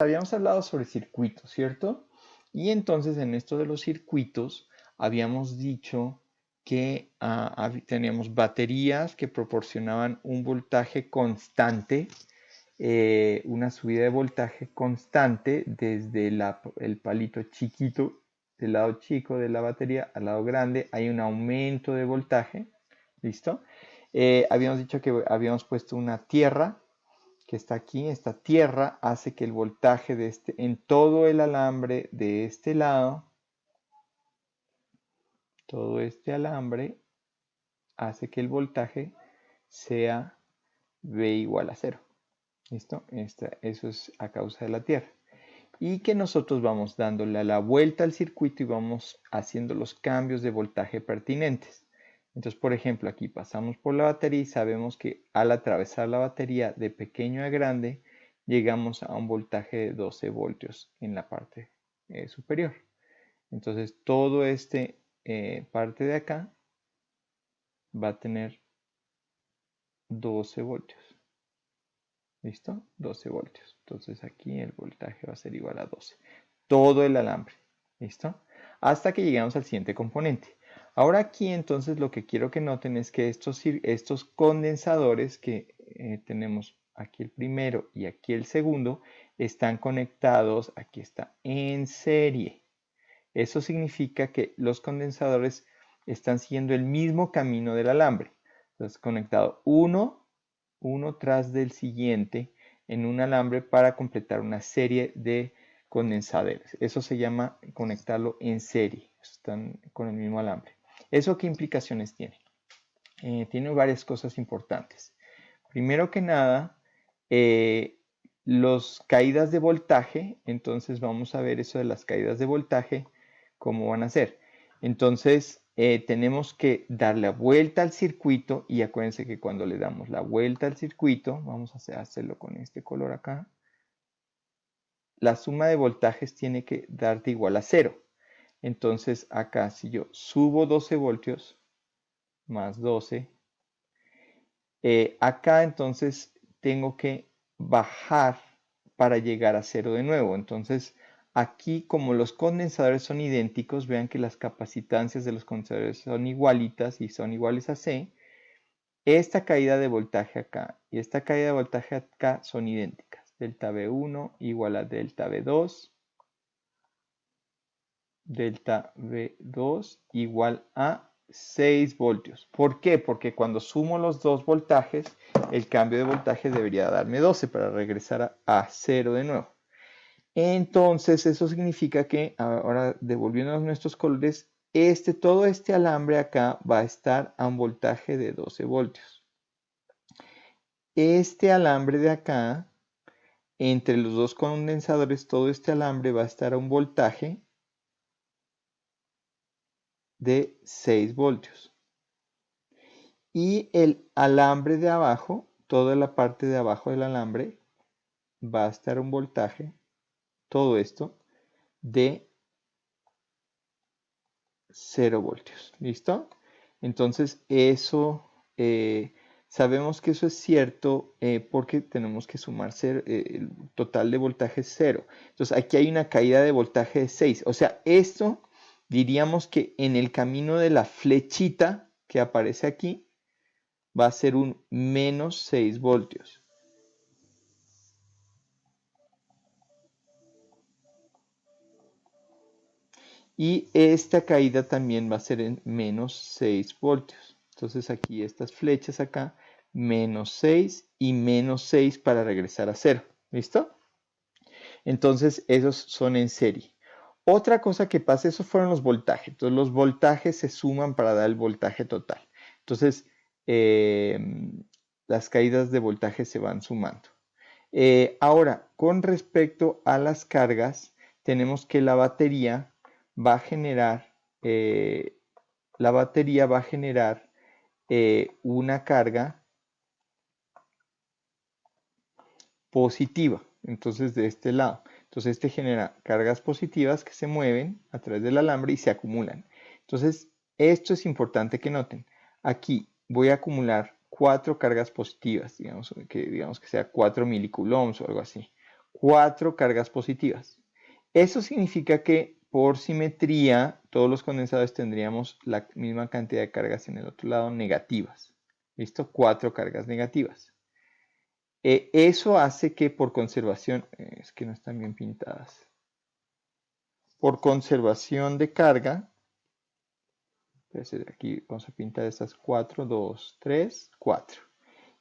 Habíamos hablado sobre circuitos, ¿cierto? Y entonces en esto de los circuitos habíamos dicho que teníamos baterías que proporcionaban un voltaje constante, una subida de voltaje constante desde el palito chiquito, del lado chico de la batería al lado grande, hay un aumento de voltaje, ¿listo? Habíamos dicho que habíamos puesto una tierra que está aquí, esta tierra hace que el voltaje en todo el alambre de este lado, todo este alambre hace que el voltaje sea V igual a cero. ¿Listo? Eso es a causa de la tierra. Y que nosotros vamos dándole la vuelta al circuito y vamos haciendo los cambios de voltaje pertinentes. Entonces, por ejemplo, aquí pasamos por la batería y sabemos que al atravesar la batería de pequeño a grande, llegamos a un voltaje de 12 voltios en la parte superior. Entonces, todo este parte de acá va a tener 12 voltios. ¿Listo? 12 voltios. Entonces aquí el voltaje va a ser igual a 12. Todo el alambre. ¿Listo? Hasta que lleguemos al siguiente componente. Ahora aquí entonces lo que quiero que noten es que estos condensadores que tenemos aquí el primero y aquí el segundo están conectados, aquí está, en serie. Eso significa que los condensadores están siguiendo el mismo camino del alambre. Entonces conectado uno tras del siguiente en un alambre para completar una serie de condensadores. Eso se llama conectarlo en serie. Están con el mismo alambre. ¿Eso qué implicaciones tiene? Tiene varias cosas importantes. Primero que nada, las caídas de voltaje, entonces vamos a ver eso de las caídas de voltaje, cómo van a ser. Entonces, tenemos que dar la vuelta al circuito y acuérdense que cuando le damos la vuelta al circuito, vamos a hacerlo con este color acá, la suma de voltajes tiene que darte igual a 0. Entonces, acá si yo subo 12 voltios más 12, acá entonces tengo que bajar para llegar a 0 de nuevo. Entonces, aquí como los condensadores son idénticos, vean que las capacitancias de los condensadores son igualitas y son iguales a C. Esta caída de voltaje acá y esta caída de voltaje acá son idénticas. Delta V1 igual a delta V2. Delta V2 igual a 6 voltios. ¿Por qué? Porque cuando sumo los dos voltajes, el cambio de voltaje debería darme 12 para regresar a 0 de nuevo. Entonces, eso significa que, ahora devolviéndonos nuestros colores, todo este alambre acá va a estar a un voltaje de 12 voltios. Este alambre de acá, entre los dos condensadores, todo este alambre va a estar a un voltaje de 6 voltios. Y el alambre de abajo, toda la parte de abajo del alambre, va a estar un voltaje, todo esto, de 0 voltios. ¿Listo? Entonces, eso, sabemos que eso es cierto porque tenemos que sumar el total de voltaje es 0. Entonces, aquí hay una caída de voltaje de 6. O sea, esto diríamos que en el camino de la flechita que aparece aquí, va a ser un menos 6 voltios. Y esta caída también va a ser en menos 6 voltios. Entonces aquí estas flechas acá, menos 6 y menos 6 para regresar a 0. ¿Listo? Entonces esos son en serie. Otra cosa que pasa, esos fueron los voltajes. Entonces los voltajes se suman para dar el voltaje total. Entonces las caídas de voltaje se van sumando. Ahora, con respecto a las cargas, tenemos que la batería va a generar, una carga positiva. Entonces, de este lado. Entonces, este genera cargas positivas que se mueven a través del alambre y se acumulan. Entonces, esto es importante que noten. Aquí voy a acumular 4 cargas positivas, digamos que sea 4 milicoulombs o algo así. 4 cargas positivas. Eso significa que por simetría todos los condensadores tendríamos la misma cantidad de cargas en el otro lado negativas. ¿Listo? 4 cargas negativas. Eso hace que por conservación, es que no están bien pintadas, por conservación de carga, aquí vamos a pintar estas 4, 2, 3, 4.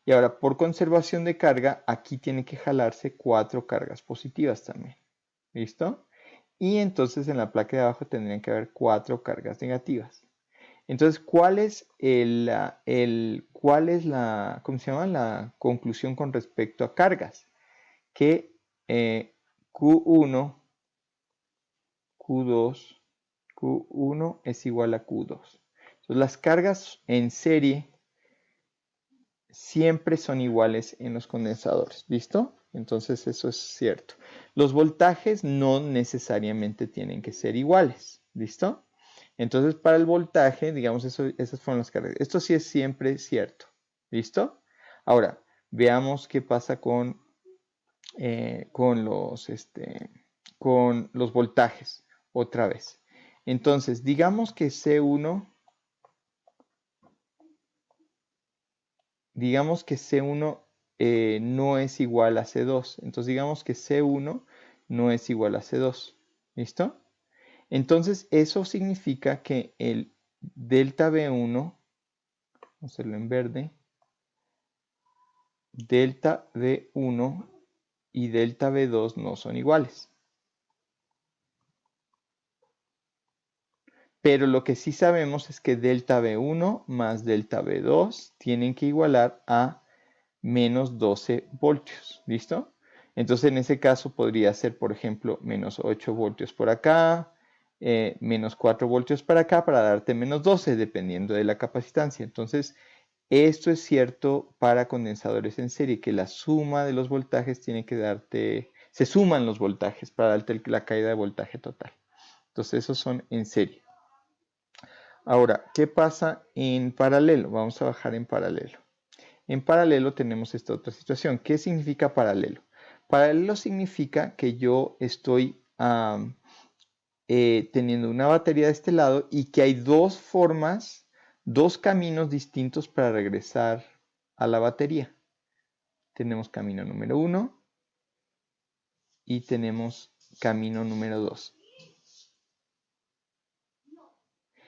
Y ahora por conservación de carga, aquí tiene que jalarse 4 cargas positivas también. ¿Listo? Y entonces en la placa de abajo tendrían que haber 4 cargas negativas. Entonces, ¿cuál es ¿cómo se llama? La conclusión con respecto a cargas? Que Q1, Q2, Q1 es igual a Q2. Entonces, las cargas en serie siempre son iguales en los condensadores. ¿Listo? Entonces, eso es cierto. Los voltajes no necesariamente tienen que ser iguales. ¿Listo? Entonces, para el voltaje, digamos, esas fueron las cargas. Esto sí es siempre cierto. ¿Listo? Ahora, veamos qué pasa con los voltajes otra vez. Entonces, digamos que C1 no es igual a C2. Entonces, digamos que C1 no es igual a C2. ¿Listo? Entonces, eso significa que el delta V1, vamos a hacerlo en verde, delta V1 y delta V2 no son iguales. Pero lo que sí sabemos es que delta V1 más delta V2 tienen que igualar a menos 12 voltios. ¿Listo? Entonces en ese caso podría ser, por ejemplo, menos 8 voltios por acá, menos 4 voltios para acá para darte menos 12, dependiendo de la capacitancia. Entonces, esto es cierto para condensadores en serie, que la suma de los voltajes tiene que darte, se suman los voltajes para darte la caída de voltaje total. Entonces, esos son en serie. Ahora, ¿qué pasa en paralelo? Vamos a bajar en paralelo. En paralelo tenemos esta otra situación. ¿Qué significa paralelo? Paralelo significa que yo estoy teniendo una batería de este lado y que hay dos formas, dos caminos distintos para regresar a la batería. Tenemos camino número 1 y tenemos camino número 2.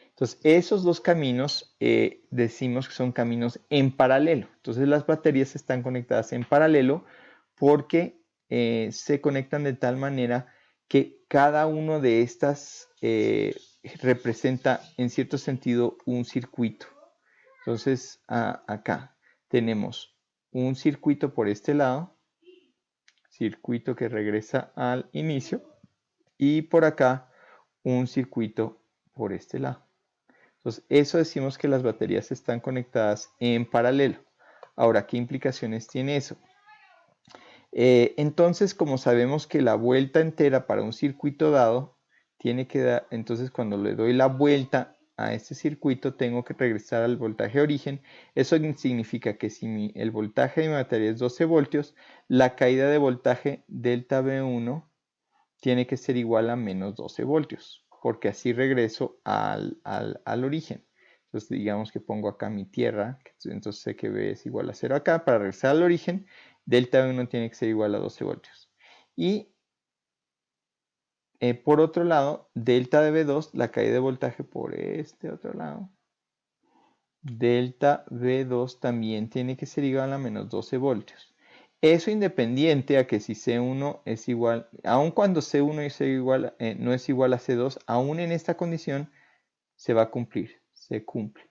Entonces, esos dos caminos decimos que son caminos en paralelo. Entonces, las baterías están conectadas en paralelo porque se conectan de tal manera que cada uno de estas representa en cierto sentido un circuito. Entonces, acá tenemos un circuito por este lado, circuito que regresa al inicio, y por acá un circuito por este lado. Entonces, eso decimos que las baterías están conectadas en paralelo. Ahora, ¿qué implicaciones tiene eso? Entonces, como sabemos que la vuelta entera para un circuito dado tiene que dar, entonces cuando le doy la vuelta a este circuito tengo que regresar al voltaje de origen. Eso significa que si el voltaje de mi batería es 12 voltios, la caída de voltaje delta V1 tiene que ser igual a menos 12 voltios, porque así regreso al origen. Entonces digamos que pongo acá mi tierra, entonces sé que V es igual a 0 acá. Para regresar al origen, delta V1 tiene que ser igual a 12 voltios. Y por otro lado, delta de V2, la caída de voltaje por este otro lado, delta V2 también tiene que ser igual a menos 12 voltios. Eso independiente a que si C1 es igual, aun cuando C1 es igual, no es igual a C2, aún en esta condición se va a cumplir, se cumple.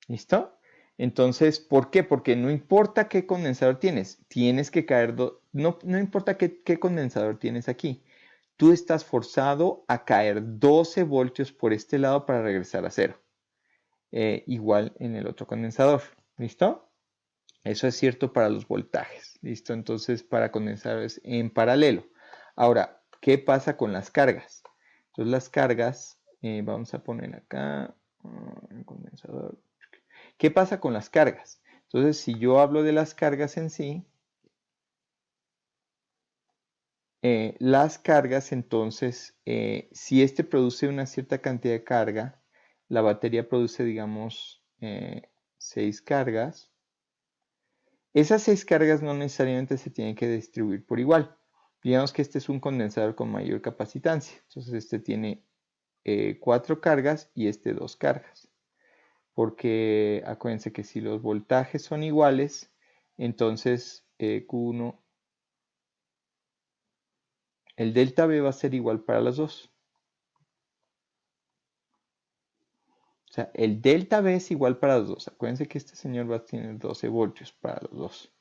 ¿Listo? Entonces, ¿por qué? Porque no importa qué condensador tienes, tienes que caer, no importa qué condensador tienes aquí, tú estás forzado a caer 12 voltios por este lado para regresar a 0. Igual en el otro condensador. ¿Listo? Eso es cierto para los voltajes. ¿Listo? Entonces, para condensadores en paralelo. Ahora, ¿qué pasa con las cargas? Entonces, las cargas, vamos a poner acá el condensador. ¿Qué pasa con las cargas? Entonces, si yo hablo de las cargas en sí, las cargas, entonces, si este produce una cierta cantidad de carga, la batería produce, digamos, 6 cargas. Esas 6 cargas no necesariamente se tienen que distribuir por igual. Digamos que este es un condensador con mayor capacitancia. Entonces este tiene 4 cargas y este 2 cargas. Porque acuérdense que si los voltajes son iguales, entonces Q1, el delta V va a ser igual para las dos. O sea, el delta V es igual para los dos. Acuérdense que este señor va a tener 12 voltios para los dos.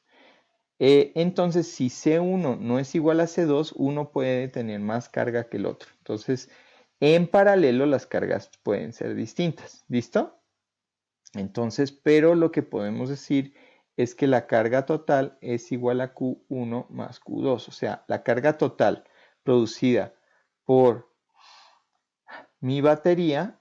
Entonces, si C1 no es igual a C2, uno puede tener más carga que el otro. Entonces, en paralelo las cargas pueden ser distintas. ¿Listo? Entonces, pero lo que podemos decir es que la carga total es igual a Q1 más Q2. O sea, la carga total producida por mi batería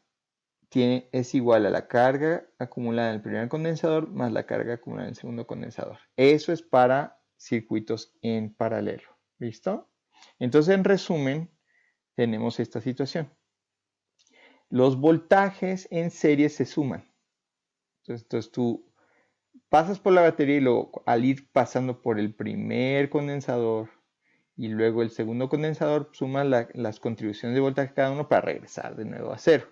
es igual a la carga acumulada en el primer condensador más la carga acumulada en el segundo condensador. Eso es para circuitos en paralelo. ¿Listo? Entonces, en resumen, tenemos esta situación. Los voltajes en serie se suman. Entonces tú pasas por la batería y luego al ir pasando por el primer condensador y luego el segundo condensador, sumas las contribuciones de voltaje cada uno para regresar de nuevo a cero.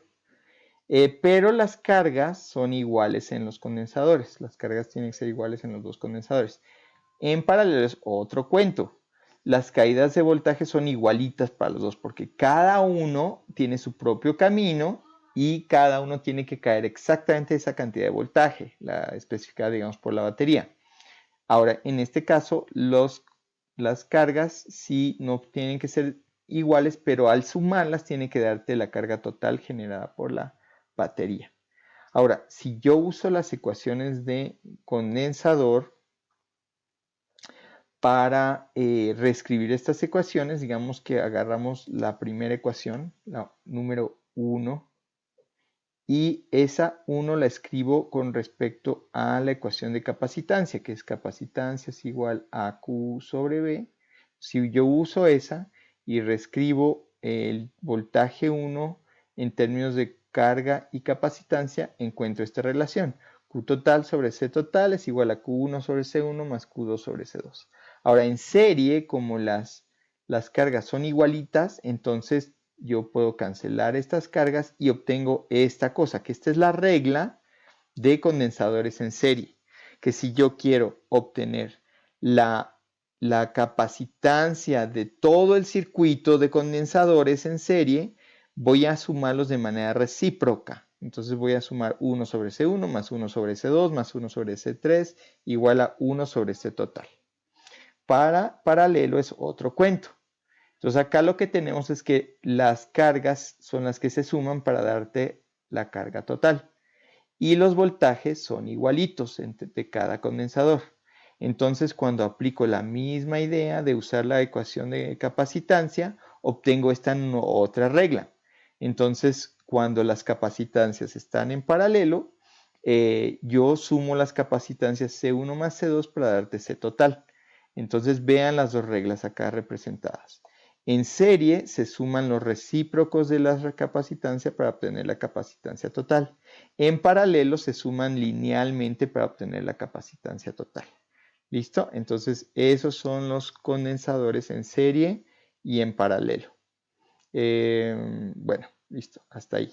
Pero las cargas son iguales en los condensadores. Las cargas tienen que ser iguales en los dos condensadores. En paralelo es otro cuento. Las caídas de voltaje son igualitas para los dos porque cada uno tiene su propio camino y cada uno tiene que caer exactamente esa cantidad de voltaje, la especificada, digamos, por la batería. Ahora, en este caso, las cargas sí no tienen que ser iguales, pero al sumarlas tiene que darte la carga total generada por la batería. Ahora, si yo uso las ecuaciones de condensador para reescribir estas ecuaciones, digamos que agarramos la primera ecuación, la número 1, y esa 1 la escribo con respecto a la ecuación de capacitancia, que es capacitancia es igual a Q sobre V. Si yo uso esa y reescribo el voltaje 1 en términos de carga y capacitancia, encuentro esta relación. Q total sobre C total es igual a Q1 sobre C1 más Q2 sobre C2. Ahora, en serie, como las cargas son igualitas, entonces yo puedo cancelar estas cargas y obtengo esta cosa, que esta es la regla de condensadores en serie, que si yo quiero obtener la capacitancia de todo el circuito de condensadores en serie, voy a sumarlos de manera recíproca. Entonces voy a sumar 1 sobre C1 más 1 sobre C2 más 1 sobre C3 igual a 1 sobre C total. Para paralelo es otro cuento. Entonces acá lo que tenemos es que las cargas son las que se suman para darte la carga total. Y los voltajes son igualitos de cada condensador. Entonces cuando aplico la misma idea de usar la ecuación de capacitancia, obtengo esta otra regla. Entonces cuando las capacitancias están en paralelo, yo sumo las capacitancias C1 más C2 para darte C total. Entonces vean las dos reglas acá representadas. En serie se suman los recíprocos de la capacitancia para obtener la capacitancia total. En paralelo se suman linealmente para obtener la capacitancia total. ¿Listo? Entonces esos son los condensadores en serie y en paralelo. Bueno, listo, hasta ahí.